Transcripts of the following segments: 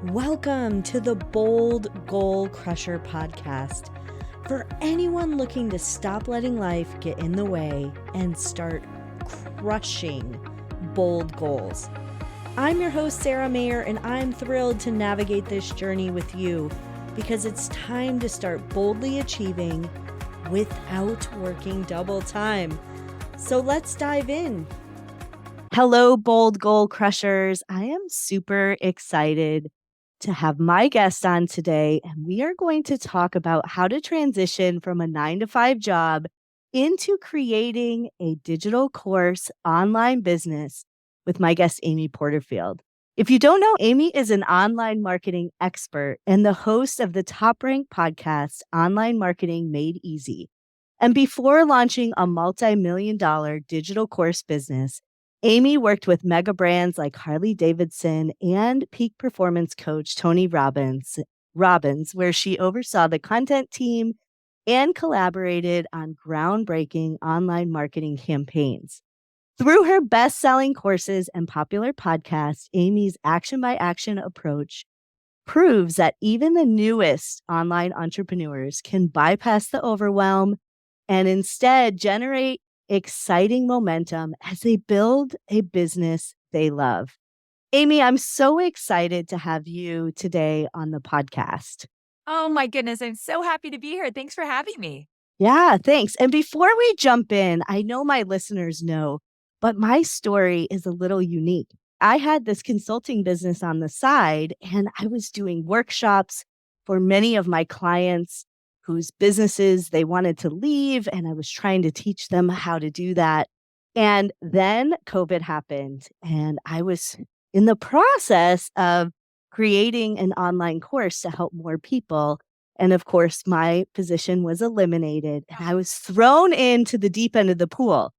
Welcome to the Bold Goal Crusher podcast for anyone looking to stop letting life get in the way and start crushing bold goals. I'm your host, Sarah Mayer, and I'm thrilled to navigate this journey with you because it's time to start boldly achieving without working double time. So let's dive in. Hello, Bold Goal Crushers. I am super excited to have my guest on today, and we are going to talk about how to transition from a 9-to-5 job into creating a digital course online business with my guest, Amy Porterfield. If you don't know, Amy is an online marketing expert and the host of the top-ranked podcast, Online Marketing Made Easy. And before launching a multi-million-dollar digital course business, Amy worked with mega brands like Harley-Davidson and peak performance coach Tony Robbins, where she oversaw the content team and collaborated on groundbreaking online marketing campaigns. Through her best-selling courses and popular podcasts, Amy's action-by-action approach proves that even the newest online entrepreneurs can bypass the overwhelm and instead generate exciting momentum as they build a business they love. Amy, I'm so excited to have you today on the podcast. Oh my goodness, I'm so happy to be here. Thanks for having me. Yeah, thanks. And before we jump in, I know my listeners know, but my story is a little unique. I had this consulting business on the side, and I was doing workshops for many of my clients whose businesses they wanted to leave, and I was trying to teach them how to do that. And then COVID happened, and I was in the process of creating an online course to help more people. And of course, my position was eliminated, and I was thrown into the deep end of the pool.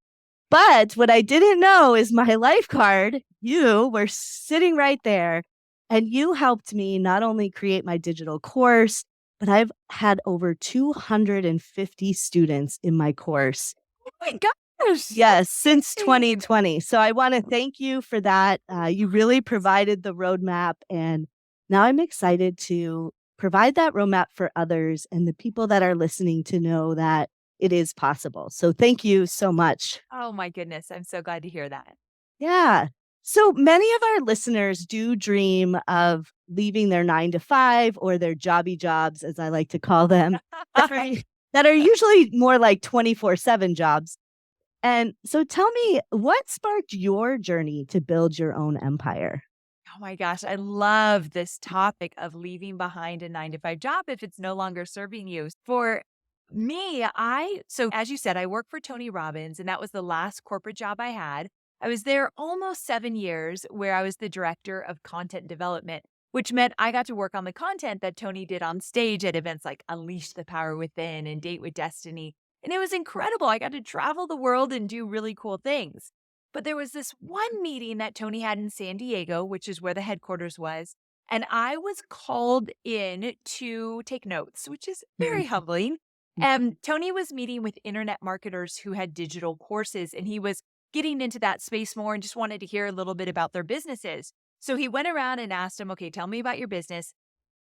But what I didn't know is my lifeguard, you were sitting right there, and you helped me not only create my digital course, but I've had over 250 students in my course. Oh my gosh. Yes, since 2020. So I want to thank you for that. You really provided the roadmap, and now I'm excited to provide that roadmap for others and the people that are listening to know that it is possible. So thank you so much. Oh my goodness, I'm so glad to hear that. Yeah. So many of our listeners do dream of leaving their 9-to-5 or their jobby jobs, as I like to call them, that are usually more like 24/7 jobs. And so tell me, what sparked your journey to build your own empire? Oh my gosh, I love this topic of leaving behind a 9-to-5 job if it's no longer serving you. For me, so as you said, I work for Tony Robbins, and that was the last corporate job I had. I was there almost 7 years, where I was the director of content development, which meant I got to work on the content that Tony did on stage at events like Unleash the Power Within and Date with Destiny. And it was incredible. I got to travel the world and do really cool things. But there was this one meeting that Tony had in San Diego, which is where the headquarters was. And I was called in to take notes, which is very humbling. And Tony was meeting with internet marketers who had digital courses, and he was getting into that space more and just wanted to hear a little bit about their businesses. So he went around and asked them, okay, tell me about your business.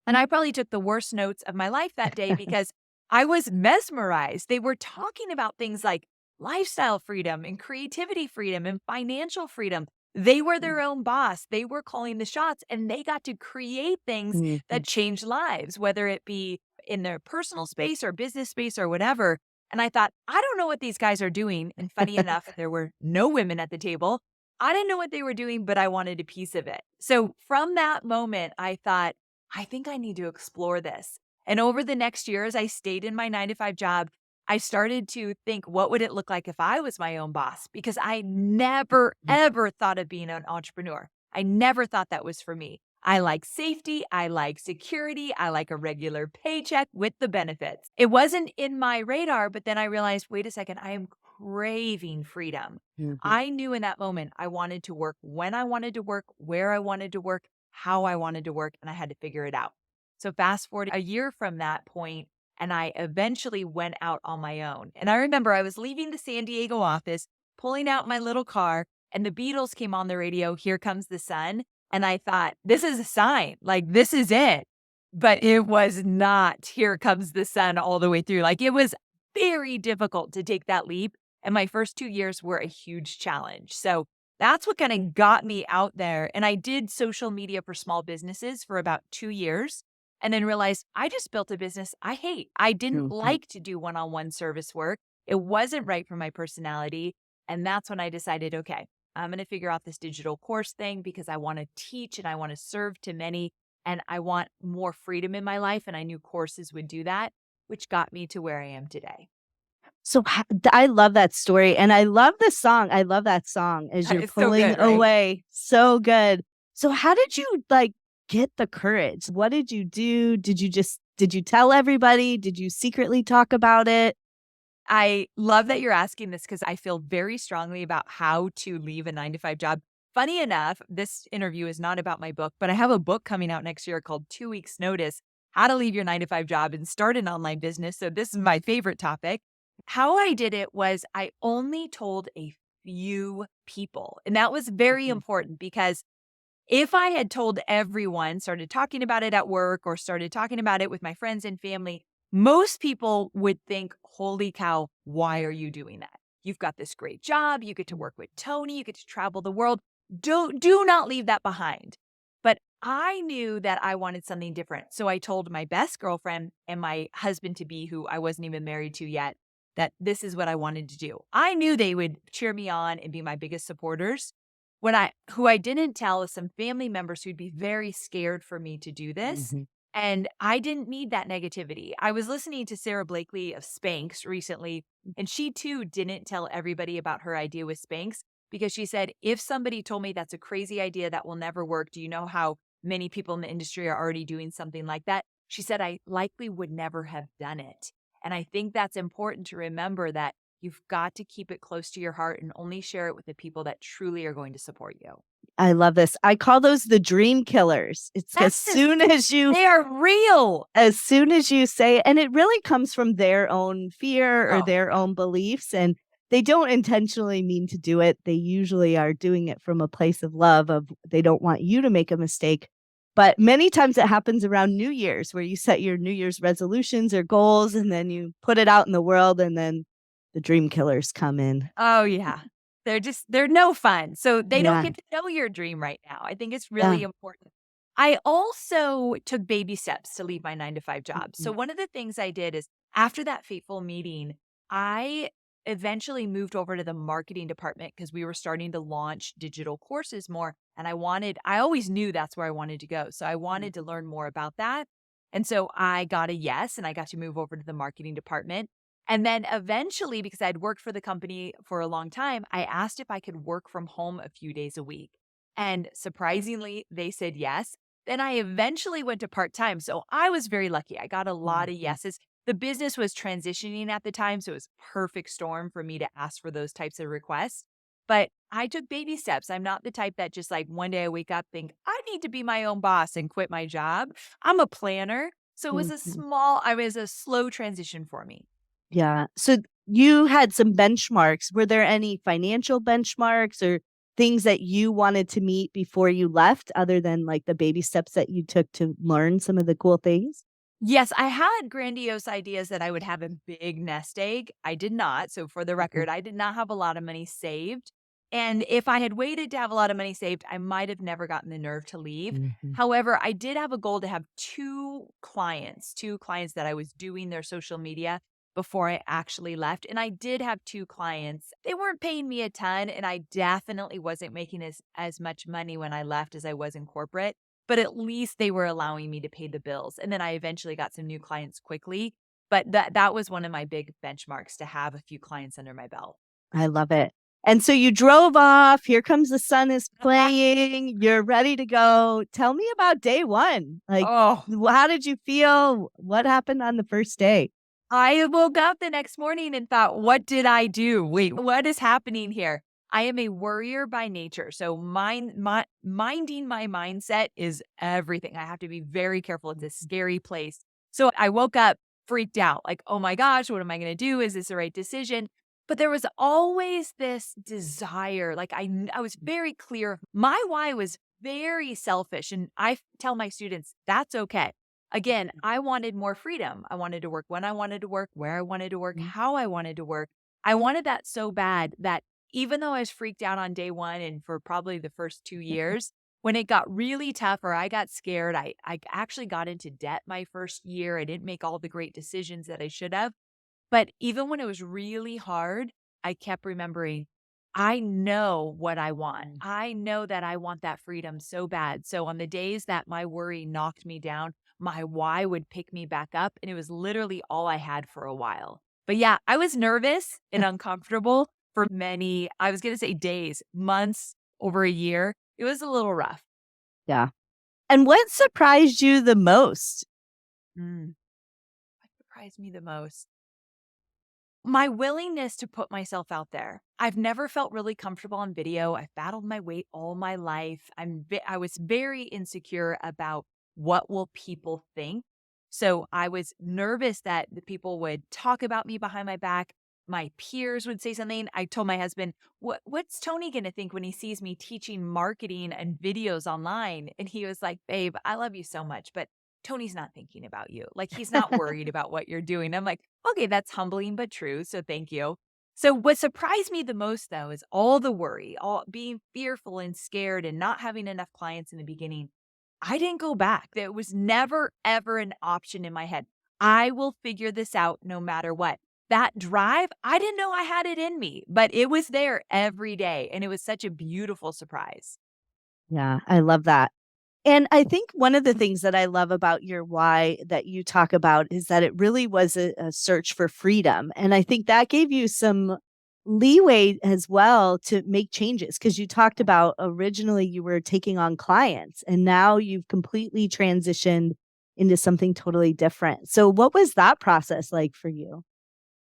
And I probably took the worst notes of my life that day because I was mesmerized. They were talking about things like lifestyle freedom and creativity freedom and financial freedom. They were their own boss. They were calling the shots, and they got to create things that changed lives, whether it be in their personal space or business space or whatever. And I thought, I don't know what these guys are doing. And funny enough, there were no women at the table. I didn't know what they were doing, but I wanted a piece of it. So from that moment, I thought, I think I need to explore this. And over the next year, as I stayed in my 9-to-5 job, I started to think, what would it look like if I was my own boss? Because I never, ever thought of being an entrepreneur. I never thought that was for me. I like safety. I like security. I like a regular paycheck with the benefits. It wasn't in my radar, but then I realized, wait a second, I am craving freedom. I knew in that moment I wanted to work when I wanted to work, where I wanted to work, how I wanted to work, and I had to figure it out. So fast forward a year from that point, and I eventually went out on my own. And I remember I was leaving the San Diego office, pulling out my little car, and the Beatles came on the radio, Here Comes the Sun. And I thought, this is a sign, like, this is it. But it was not, here comes the sun all the way through. Like, it was very difficult to take that leap. And my first 2 years were a huge challenge. So that's what kind of got me out there. And I did social media for small businesses for about 2 years and then realized I just built a business I hate. I didn't Mhm. like to do one-on-one service work. It wasn't right for my personality. And that's when I decided, okay, I'm going to figure out this digital course thing because I want to teach and I want to serve to many and I want more freedom in my life. And I knew courses would do that, which got me to where I am today. So I love that story, and I love the song. I love that song as you're It's so pulling good, right? away. So good. So how did you like get the courage? What did you do? Did you tell everybody? Did you secretly talk about it? I love that you're asking this because I feel very strongly about how to leave a 9 to 5 job. Funny enough, this interview is not about my book, but I have a book coming out next year called 2 Weeks Notice, How to Leave Your 9 to 5 Job and Start an Online Business. So this is my favorite topic. How I did it was I only told a few people. And that was very Mhm. important because if I had told everyone, started talking about it at work or started talking about it with my friends and family, most people would think, holy cow, why are you doing that? You've got this great job. You get to work with Tony. You get to travel the world. Do not leave that behind. But I knew that I wanted something different. So I told my best girlfriend and my husband to be, who I wasn't even married to yet, that this is what I wanted to do. I knew they would cheer me on and be my biggest supporters. Who I didn't tell is some family members who'd be very scared for me to do this. Mhm. And I didn't need that negativity. I was listening to Sarah Blakely of Spanx recently, and she too didn't tell everybody about her idea with Spanx because she said, if somebody told me that's a crazy idea that will never work, do you know how many people in the industry are already doing something like that? She said, I likely would never have done it. And I think that's important to remember that you've got to keep it close to your heart and only share it with the people that truly are going to support you. I love this. I call those the dream killers. It's Yes, they are real. as soon as you say, and it really comes from their own fear or Oh, their own beliefs, and they don't intentionally mean to do it. They usually are doing it from a place of love, of they don't want you to make a mistake. But many times it happens around New Year's, where you set your New Year's resolutions or goals and then you put it out in the world, and then the dream killers come in. oh yeah. They're no fun. So they don't Yeah. get to know your dream right now. I think it's Yeah. really important. I also took baby steps to leave my 9 to 5 job. So Mhm. one of the things I did is after that fateful meeting, I eventually moved over to the marketing department because we were starting to launch digital courses more. And I always knew that's where I wanted to go. So I wanted to learn more about that. And so I got a yes, and I got to move over to the marketing department. And then eventually, because I'd worked for the company for a long time, I asked if I could work from home a few days a week. And surprisingly, they said yes. Then I eventually went to part time. So I was very lucky. I got a lot of Mhm. yeses. The business was transitioning at the time. So it was a perfect storm for me to ask for those types of requests. But I took baby steps. I'm not the type that just like one day I wake up, think, I need to be my own boss and quit my job. I'm a planner. So Mhm. I was a slow transition for me. Yeah. So you had some benchmarks. Were there any financial benchmarks or things that you wanted to meet before you left, other than like the baby steps that you took to learn some of the cool things? Yes, I had grandiose ideas that I would have a big nest egg. I did not. So, for the Mhm. record, I did not have a lot of money saved. And if I had waited to have a lot of money saved, I might have never gotten the nerve to leave. Mhm. However, I did have a goal to have two clients that I was doing their social media before I actually left. And I did have two clients. They weren't paying me a ton, and I definitely wasn't making as much money when I left as I was in corporate, but at least they were allowing me to pay the bills. And then I eventually got some new clients quickly. But that was one of my big benchmarks, to have a few clients under my belt. I love it. And so you drove off. Here comes the sun is playing. You're ready to go. Tell me about day one. Like, Oh, how did you feel? What happened on the first day? I woke up the next morning and thought, what did I do? Wait, what is happening here? I am a worrier by nature. So minding my mindset is everything. I have to be very careful. It's a scary place. So I woke up freaked out, like, oh my gosh, what am I going to do? Is this the right decision? But there was always this desire. Like, I was very clear. My why was very selfish. And I tell my students, that's okay. Again, I wanted more freedom. I wanted to work when I wanted to work, where I wanted to work, how I wanted to work. I wanted that so bad that even though I was freaked out on day one and for probably the first 2 years, when it got really tough or I got scared, I actually got into debt my first year. I didn't make all the great decisions that I should have. But even when it was really hard, I kept remembering, I know what I want. I know that I want that freedom so bad. So on the days that my worry knocked me down, my why would pick me back up. And it was literally all I had for a while. But yeah, I was nervous and uncomfortable for many, I was going to say days, months, over a year. It was a little rough. Yeah. And what surprised you the most? What surprised me the most? My willingness to put myself out there. I've never felt really comfortable on video. I've battled my weight all my life. I was very insecure about what will people think. So I was nervous that the people would talk about me behind my back. My peers would say something. I told my husband, what's Tony going to think when he sees me teaching marketing and videos online? And he was like, babe, I love you so much, but Tony's not thinking about you. Like, he's not worried about what you're doing. I'm like, okay, that's humbling but true. So thank you. So what surprised me the most, though, is all the worry, all being fearful and scared and not having enough clients in the beginning. I didn't go back. There was never, ever an option in my head. I will figure this out no matter what. That drive, I didn't know I had it in me, but it was there every day. And it was such a beautiful surprise. Yeah, I love that. And I think one of the things that I love about your why that you talk about is that it really was a search for freedom. And I think that gave you some leeway as well to make changes, because you talked about originally you were taking on clients and now you've completely transitioned into something totally different. So what was that process like for you?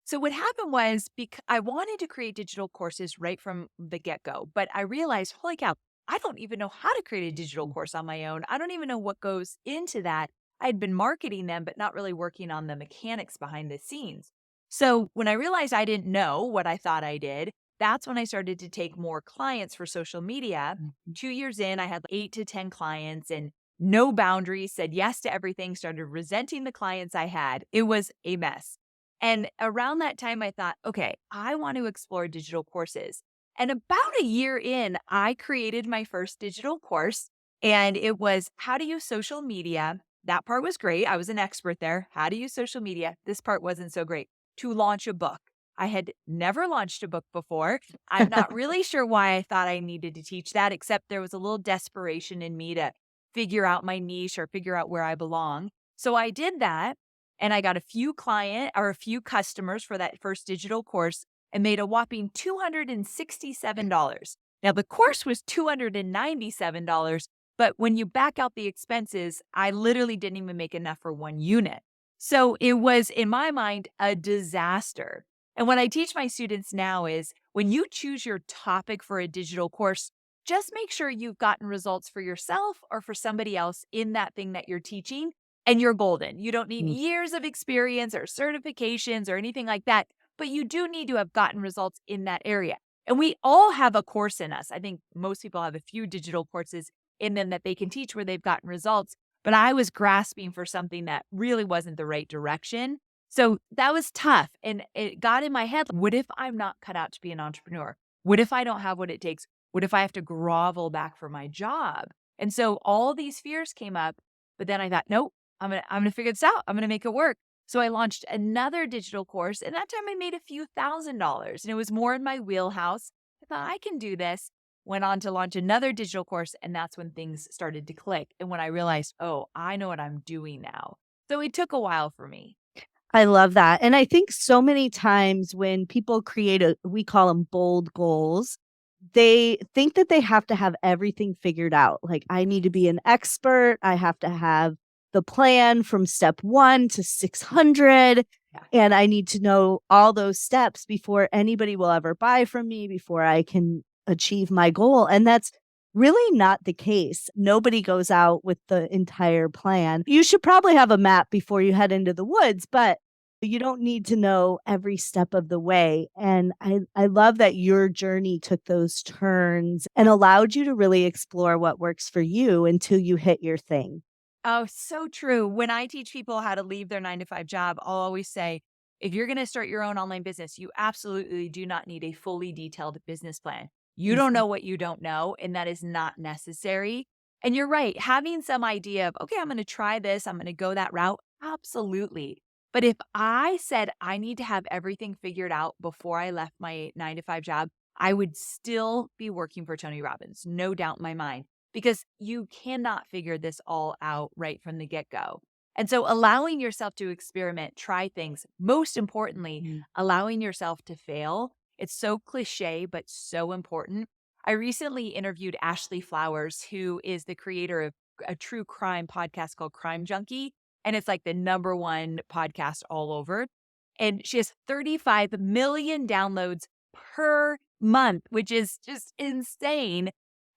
So what happened was, because I wanted to create digital courses right from the get-go, but I realized, holy cow, I don't even know how to create a digital course on my own. I don't even know what goes into that. I'd been marketing them, but not really working on the mechanics behind the scenes. So when I realized I didn't know what I thought I did, that's when I started to take more clients for social media. 2 years in, I had 8 to 10 clients and no boundaries, said yes to everything, started resenting the clients I had. It was a mess. And around that time, I thought, okay, I want to explore digital courses. And about a year in, I created my first digital course, and it was how to use social media. That part was great. I was an expert there. How to use social media. This part wasn't so great. To launch a book. I had never launched a book before. I'm not really sure why I thought I needed to teach that, except there was a little desperation in me to figure out my niche or figure out where I belong. So I did that. And I got a few customers for that first digital course and made a whopping $267. Now, the course was $297, but when you back out the expenses, I literally didn't even make enough for one unit. So it was, in my mind, a disaster. And what I teach my students now is when you choose your topic for a digital course, just make sure you've gotten results for yourself or for somebody else in that thing that you're teaching. And you're golden. You don't need years of experience or certifications or anything like that, but you do need to have gotten results in that area. And we all have a course in us. I think most people have a few digital courses in them that they can teach where they've gotten results, but I was grasping for something that really wasn't the right direction. So that was tough. And it got in my head, what if I'm not cut out to be an entrepreneur? What if I don't have what it takes? What if I have to grovel back for my job? And so all these fears came up, but then I thought, nope. I'm gonna figure this out. I'm gonna make it work. So I launched another digital course, and that time I made a few $1,000s, and it was more in my wheelhouse. I thought I can do this. Went on to launch another digital course, and that's when things started to click. And when I realized, oh, I know what I'm doing now. So it took a while for me. I love that. And I think so many times when people create we call them bold goals, they think that they have to have everything figured out. Like, I need to be an expert. I have to have the plan from step 1 to 600. Yeah. And I need to know all those steps before anybody will ever buy from me, before I can achieve my goal. And that's really not the case. Nobody goes out with the entire plan. You should probably have a map before you head into the woods, but You don't need to know every step of the way. And I love that your journey took those turns and allowed you to really explore what works for you until you hit your thing. Oh, so true. When I teach people how to leave their 9 to 5 job, I'll always say, if you're going to start your own online business, you absolutely do not need a fully detailed business plan. You don't Mhm. know what you don't know, and that is not necessary. And you're right, having some idea of, okay, I'm going to try this, I'm going to go that route, absolutely. But if I said I need to have everything figured out before I left my 9 to 5 job, I would still be working for Tony Robbins, no doubt in my mind, because you cannot figure this all out right from the get-go. And so allowing yourself to experiment, try things, most importantly, Mhm. allowing yourself to fail. It's so cliche, but so important. I recently interviewed Ashley Flowers, who is the creator of a true crime podcast called Crime Junkie. And it's like the number one podcast all over. And she has 35 million downloads per month, which is just insane.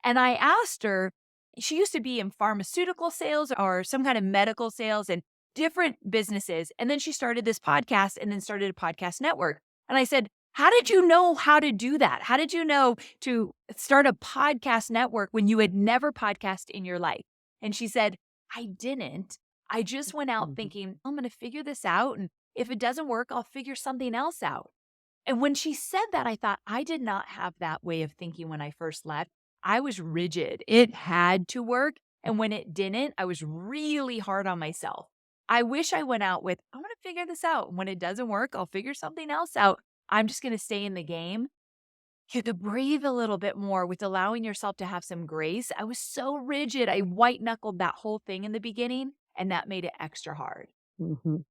And I asked her, she used to be in pharmaceutical sales or some kind of medical sales and different businesses. And then she started this podcast and then started a podcast network. And I said, how did you know how to do that? How did you know to start a podcast network when you had never podcast in your life? And she said, I didn't. I just went out Mhm. thinking, I'm going to figure this out. And if it doesn't work, I'll figure something else out. And when she said that, I thought, I did not have that way of thinking when I first left. I was rigid. It had to work. And when it didn't, I was really hard on myself. I wish I went out with, I'm going to figure this out. And when it doesn't work, I'll figure something else out. I'm just going to stay in the game. You have to breathe a little bit more with allowing yourself to have some grace. I was so rigid. I white knuckled that whole thing in the beginning, and that made it extra hard. Mhm.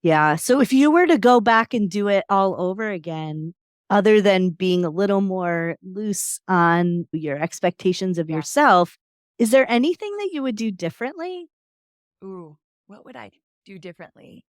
Yeah. So if you were to go back and do it all over again, other than being a little more loose on your expectations of Yeah. yourself, is there anything that you would do differently? Ooh, what would I do differently?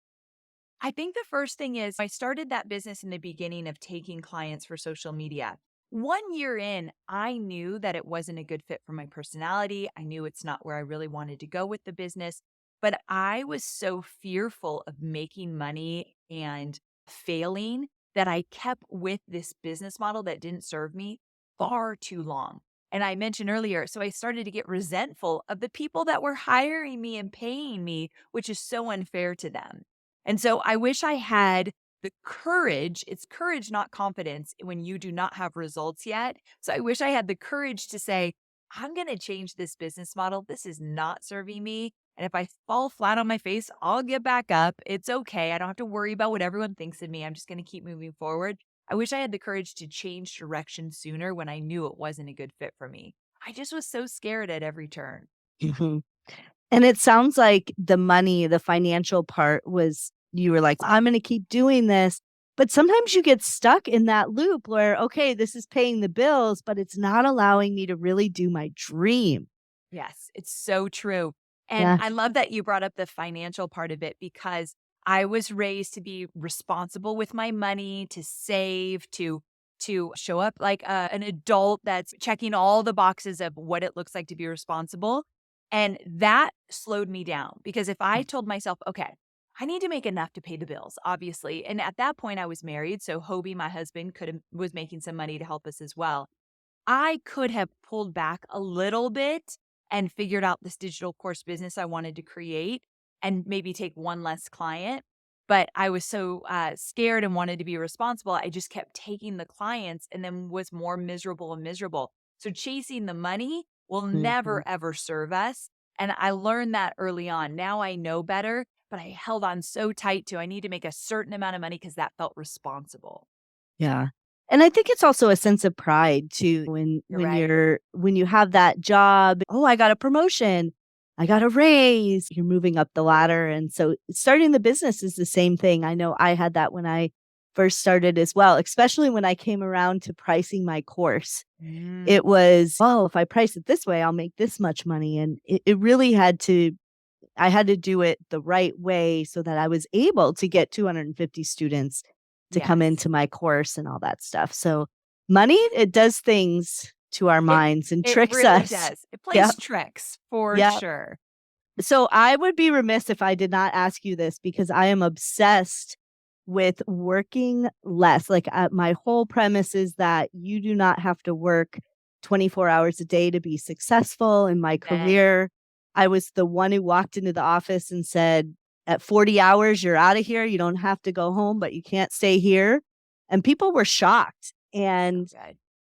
I think the first thing is I started that business in the beginning of taking clients for social media. 1 year in, I knew that it wasn't a good fit for my personality. I knew it's not where I really wanted to go with the business, but I was so fearful of making money and failing that I kept with this business model that didn't serve me far too long. And I mentioned earlier, so I started to get resentful of the people that were hiring me and paying me, which is so unfair to them. And so I wish I had the courage. It's courage, not confidence, when you do not have results yet. So I wish I had the courage to say, I'm going to change this business model. This is not serving me. And if I fall flat on my face, I'll get back up. It's okay. I don't have to worry about what everyone thinks of me. I'm just going to keep moving forward. I wish I had the courage to change direction sooner when I knew it wasn't a good fit for me. I just was so scared at every turn. Mhm. And it sounds like the money, the financial part was you were like, I'm going to keep doing this. But sometimes you get stuck in that loop where, okay, this is paying the bills, but it's not allowing me to really do my dream. Yes, it's so true. And Yeah. I love that you brought up the financial part of it because I was raised to be responsible with my money, to save, to show up like an adult that's checking all the boxes of what it looks like to be responsible. And that slowed me down because if I told myself, okay, I need to make enough to pay the bills, obviously. And at that point I was married, so Hobie, my husband, was making some money to help us as well. I could have pulled back a little bit and figured out this digital course business I wanted to create and maybe take one less client. But I was so scared and wanted to be responsible. I just kept taking the clients and then was more miserable and miserable. So chasing the money will Mhm. never, ever serve us. And I learned that early on. Now I know better, but I held on so tight to I need to make a certain amount of money because that felt responsible. Yeah. And I think it's also a sense of pride too when You're right. when you have that job, oh, I got a promotion, I got a raise, you're moving up the ladder. And so starting the business is the same thing. I know I had that when I first started as well, especially when I came around to pricing my course. Mm, It was, oh, if I price it this way, I'll make this much money. And it really I had to do it the right way so that I was able to get 250 students to come yes. into my course and all that stuff. So money, it does things to our It minds and it tricks really us. does. It plays Yep. tricks for Yep. sure. So I would be remiss if I did not ask you this because I am obsessed with working less. Like my whole premise is that you do not have to work 24 hours a day to be successful. In my career, I was the one who walked into the office and said, at 40 hours, you're out of here. You don't have to go home, but you can't stay here. And people were shocked. And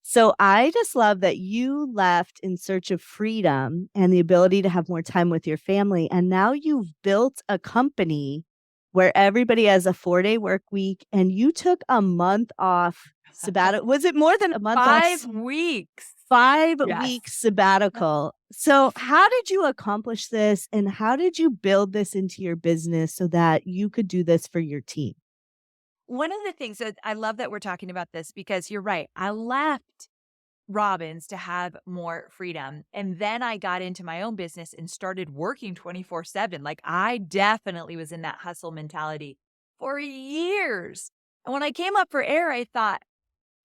so I just love that you left in search of freedom and the ability to have more time with your family. And now you've built a company where everybody has a 4-day work week and you took a month off sabbatical. Was it more than a month? 5 weeks. 5 weeks sabbatical. So how did you accomplish this and how did you build this into your business so that you could do this for your team? One of the things that I love that we're talking about this because you're right. I left Robbins to have more freedom. And then I got into my own business and started working 24/7. Like I definitely was in that hustle mentality for years. And when I came up for air, I thought,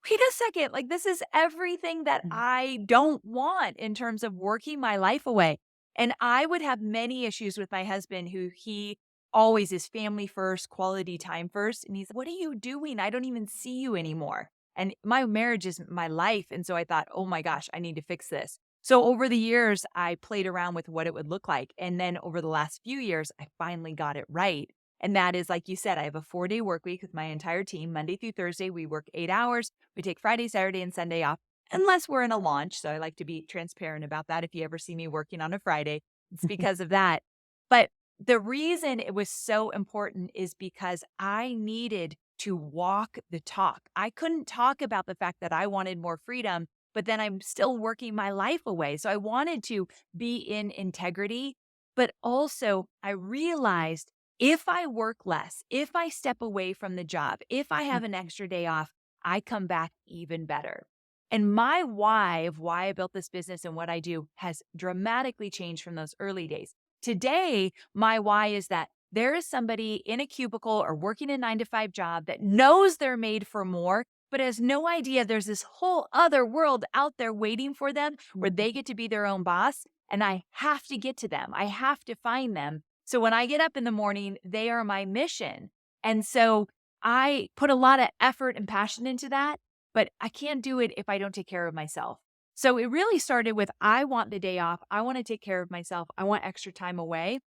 wait a second, like this is everything that I don't want in terms of working my life away. And I would have many issues with my husband who he always is family first, quality time first. And he's, what are you doing? I don't even see you anymore. And my marriage is my life. And so I thought, oh my gosh, I need to fix this. So over the years, I played around with what it would look like. And then over the last few years, I finally got it right. And that is, like you said, I have a 4-day work week with my entire team. Monday through Thursday, we work 8 hours. We take Friday, Saturday, and Sunday off, unless we're in a launch. So I like to be transparent about that. If you ever see me working on a Friday, it's because of that. But the reason it was so important is because I needed to walk the talk. I couldn't talk about the fact that I wanted more freedom, but then I'm still working my life away. So I wanted to be in integrity, but also I realized if I work less, if I step away from the job, if I have an extra day off, I come back even better. And my why of why I built this business and what I do has dramatically changed from those early days. Today, my why is that there is somebody in a cubicle or working a 9-to-5 job that knows they're made for more, but has no idea there's this whole other world out there waiting for them where they get to be their own boss. And I have to get to them. I have to find them. So when I get up in the morning, they are my mission. And so I put a lot of effort and passion into that, but I can't do it if I don't take care of myself. So it really started with, I want the day off. I want to take care of myself. I want extra time away.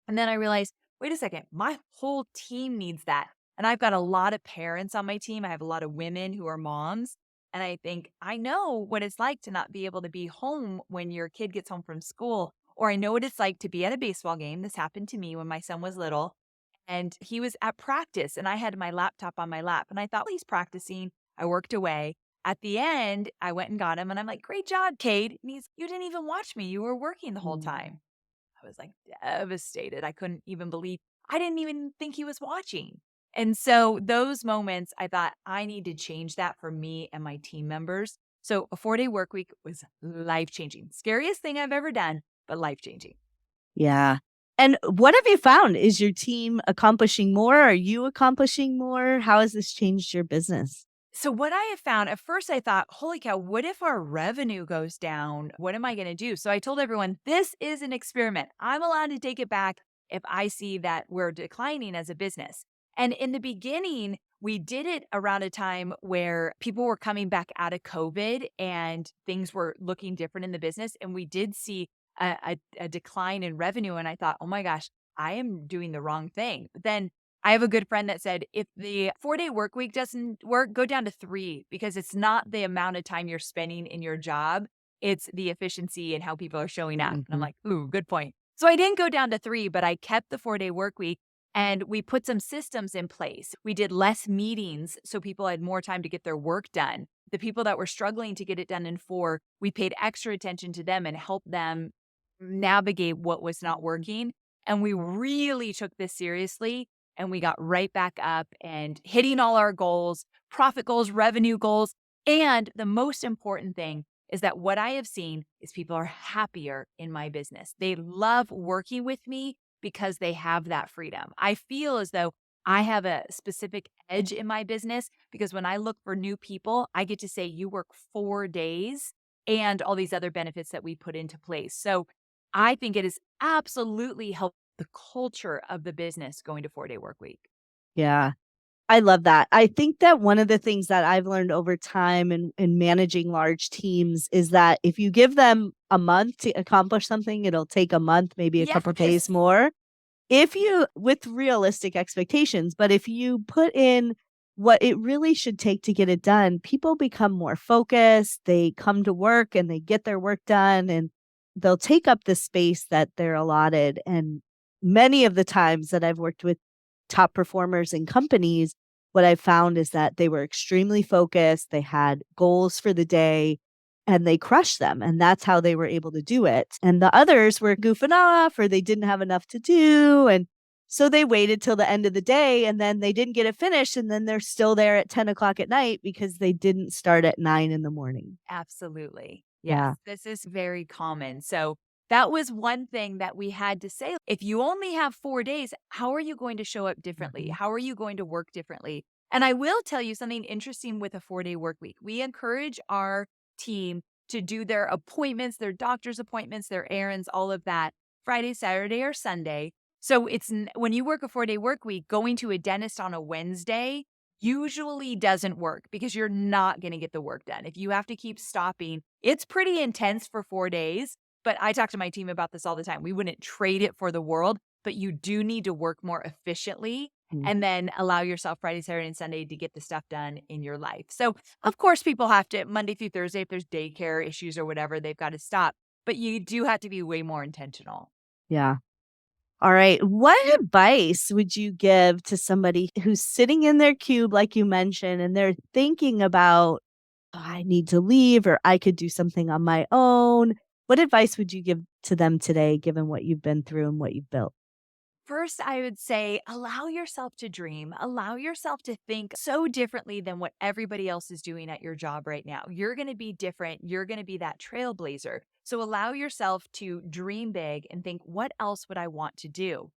And then I realized, wait a second, my whole team needs that. And I've got a lot of parents on my team. I have a lot of women who are moms. And I think I know what it's like to not be able to be home when your kid gets home from school. Or I know what it's like to be at a baseball game. This happened to me when my son was little. And he was at practice and I had my laptop on my lap. And I thought, well, he's practicing. I worked away. At the end, I went and got him and I'm like, great job, Cade. And he's, you didn't even watch me. You were working the whole time. I was like devastated. I couldn't even believe, I didn't even think he was watching. And so those moments, I thought I need to change that for me and my team members. So a 4-day work week was life-changing. Scariest thing I've ever done, but life-changing. Yeah. And what have you found? Is your team accomplishing more? Are you accomplishing more? How has this changed your business? So what I have found, at first I thought, holy cow, what if our revenue goes down? What am I going to do? So I told everyone, this is an experiment. I'm allowed to take it back if I see that we're declining as a business. And in the beginning, we did it around a time where people were coming back out of COVID and things were looking different in the business. And we did see a decline in revenue. And I thought, oh my gosh, I am doing the wrong thing. But then I have a good friend that said, if the 4-day work week doesn't work, go down to 3 because it's not the amount of time you're spending in your job. It's the efficiency and how people are showing up. And I'm like, ooh, good point. So I didn't go down to 3, but I kept the 4-day work week and we put some systems in place. We did less meetings so people had more time to get their work done. The people that were struggling to get it done in 4, we paid extra attention to them and helped them navigate what was not working. And we really took this seriously. And we got right back up and hitting all our goals, profit goals, revenue goals. And the most important thing is that what I have seen is people are happier in my business. They love working with me because they have that freedom. I feel as though I have a specific edge in my business because when I look for new people, I get to say, you work 4 days and all these other benefits that we put into place. So I think it has absolutely helped the culture of the business going to 4-day work week. Yeah. I love that. I think that one of the things that I've learned over time in managing large teams is that if you give them a month to accomplish something, it'll take a month, maybe a couple of days Yes. more. If you, with realistic expectations, but if you put in what it really should take to get it done, people become more focused. They come to work and they get their work done and they'll take up the space that they're allotted. And many of the times that I've worked with top performers in companies, what I've found is that they were extremely focused. They had goals for the day and they crushed them. And that's how they were able to do it. And the others were goofing off or they didn't have enough to do. And so they waited till the end of the day and then they didn't get it finished. And then they're still there at 10 o'clock at night because they didn't start at 9 in the morning. Absolutely. Yes, Yeah. this is very common. So that was one thing that we had to say. If you only have 4 days, how are you going to show up differently? How are you going to work differently? And I will tell you something interesting with a 4-day work week. We encourage our team to do their appointments, their doctor's appointments, their errands, all of that Friday, Saturday, or Sunday. So when you work a 4-day work week, going to a dentist on a Wednesday usually doesn't work because you're not going to get the work done. If you have to keep stopping, it's pretty intense for 4 days. But I talk to my team about this all the time. We wouldn't trade it for the world, but you do need to work more efficiently and then allow yourself Friday, Saturday, and Sunday to get the stuff done in your life. So, of course, people have to Monday through Thursday, if there's daycare issues or whatever, they've got to stop. But you do have to be way more intentional. Yeah. All right. What advice would you give to somebody who's sitting in their cube, like you mentioned, and they're thinking about, "Oh, I need to leave or I could do something on my own." What advice would you give to them today, given what you've been through and what you've built? First, I would say allow yourself to dream, allow yourself to think so differently than what everybody else is doing at your job right now. You're going to be different. You're going to be that trailblazer. So allow yourself to dream big and think, what else would I want to do?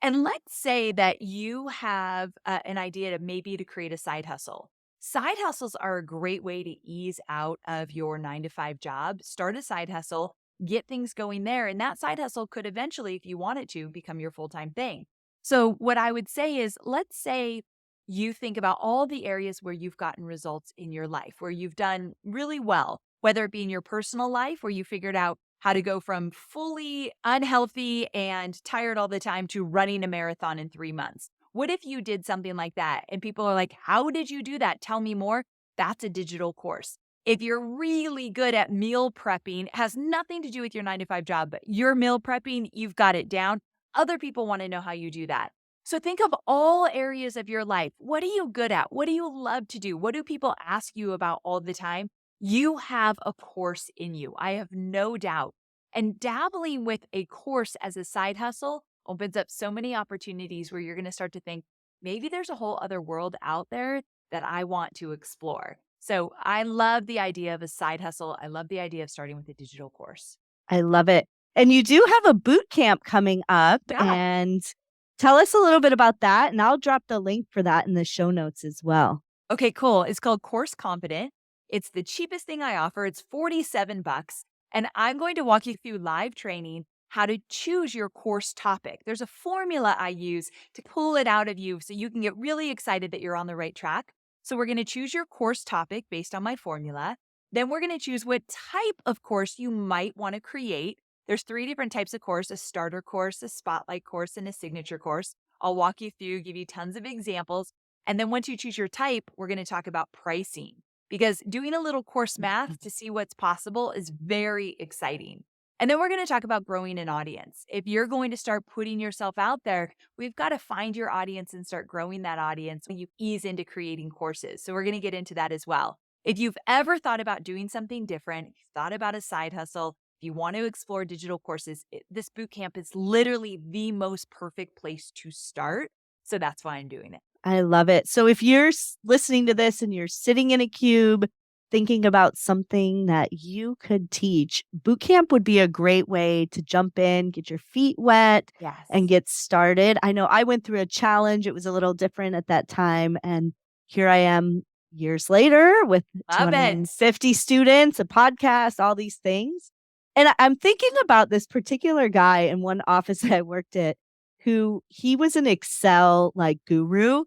And let's say that you have an idea to create a side hustle. Side hustles are a great way to ease out of your 9 to 5 job. Start a side hustle, get things going there. And that side hustle could eventually, if you want it to, become your full-time thing. So what I would say is, let's say you think about all the areas where you've gotten results in your life, where you've done really well, whether it be in your personal life, where you figured out how to go from fully unhealthy and tired all the time to running a marathon in 3 months. What if you did something like that? And people are like, how did you do that? Tell me more. That's a digital course. If you're really good at meal prepping, it has nothing to do with your 9 to 5 job, but you're meal prepping, you've got it down. Other people want to know how you do that. So think of all areas of your life. What are you good at? What do you love to do? What do people ask you about all the time? You have a course in you. I have no doubt. And dabbling with a course as a side hustle opens up so many opportunities where you're going to start to think, maybe there's a whole other world out there that I want to explore. So I love the idea of a side hustle. I love the idea of starting with a digital course. I love it. And you do have a boot camp coming up. Yeah. And tell us a little bit about that. And I'll drop the link for that in the show notes as well. Okay, cool. It's called Course Confident. It's the cheapest thing I offer. It's $47. And I'm going to walk you through live training, how to choose your course topic. There's a formula I use to pull it out of you so you can get really excited that you're on the right track. So we're going to choose your course topic based on my formula. Then we're going to choose what type of course you might want to create. There's 3 different types of course: a starter course, a spotlight course, and a signature course. I'll walk you through, give you tons of examples. And then once you choose your type, we're going to talk about pricing, because doing a little course math to see what's possible is very exciting. And then we're going to talk about growing an audience. If you're going to start putting yourself out there, we've got to find your audience and start growing that audience when you ease into creating courses. So we're going to get into that as well. If you've ever thought about doing something different, if you've thought about a side hustle, if you want to explore digital courses, this boot camp is literally the most perfect place to start. So that's why I'm doing it. I love it. So if you're listening to this and you're sitting in a cube thinking about something that you could teach, boot camp would be a great way to jump in, get your feet wet, Yes. and get started. I know I went through a challenge. It was a little different at that time. And here I am years later with Love it. 250 students, a podcast, all these things. And I'm thinking about this particular guy in one office that I worked at, who he was an Excel like guru.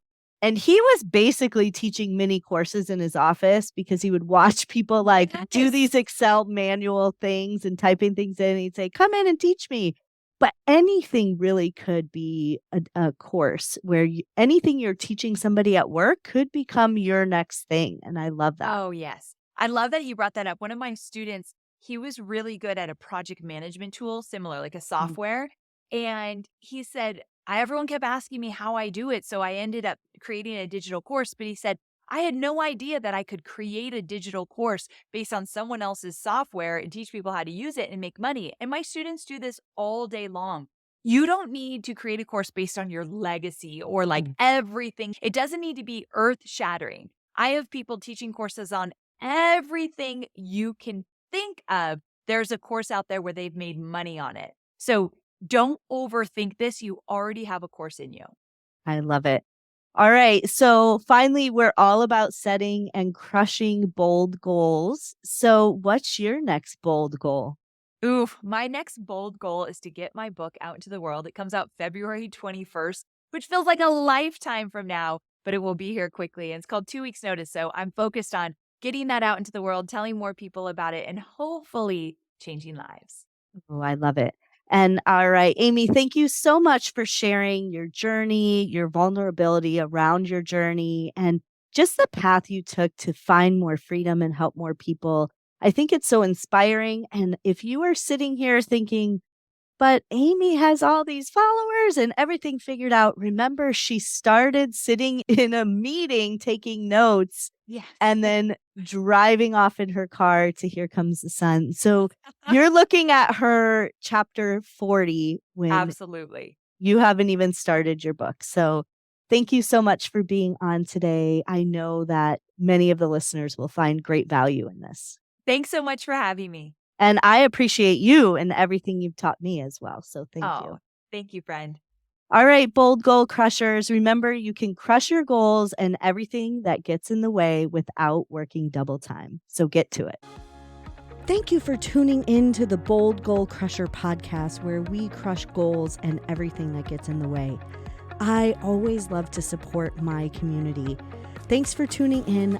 And he was basically teaching mini courses in his office because he would watch people like do Yes. these Excel manual things and typing things in. He'd say, come in and teach me. But anything really could be a course where anything you're teaching somebody at work could become your next thing. And I love that. Oh, yes. I love that he brought that up. One of my students, he was really good at a project management tool, similar, like a software. And he said, everyone kept asking me how I do it. So I ended up creating a digital course. But he said, I had no idea that I could create a digital course based on someone else's software and teach people how to use it and make money. And my students do this all day long. You don't need to create a course based on your legacy or like everything. It doesn't need to be earth shattering. I have people teaching courses on everything you can think of. There's a course out there where they've made money on it. So don't overthink this. You already have a course in you. I love it. All right. So finally, we're all about setting and crushing bold goals. So what's your next bold goal? Oof, my next bold goal is to get my book out into the world. It comes out February 21st, which feels like a lifetime from now, but it will be here quickly. And it's called 2 Weeks Notice. So I'm focused on getting that out into the world, telling more people about it, and hopefully changing lives. Oh, I love it. And all right, Amy, thank you so much for sharing your journey, your vulnerability around your journey, and just the path you took to find more freedom and help more people. I think it's so inspiring. And if you are sitting here thinking, but Amy has all these followers and everything figured out, remember, she started sitting in a meeting taking notes. Yes. And then driving off in her car to Here Comes the Sun. So you're looking at her chapter 40 when Absolutely. you haven't even started your book. So thank you so much for being on today. I know that many of the listeners will find great value in this. Thanks so much for having me. And I appreciate you and everything you've taught me as well. So thank you. Thank you, friend. All right, bold goal crushers. Remember, you can crush your goals and everything that gets in the way without working double time. So get to it. Thank you for tuning in to the Bold Goal Crusher podcast, where we crush goals and everything that gets in the way. I always love to support my community. Thanks for tuning in.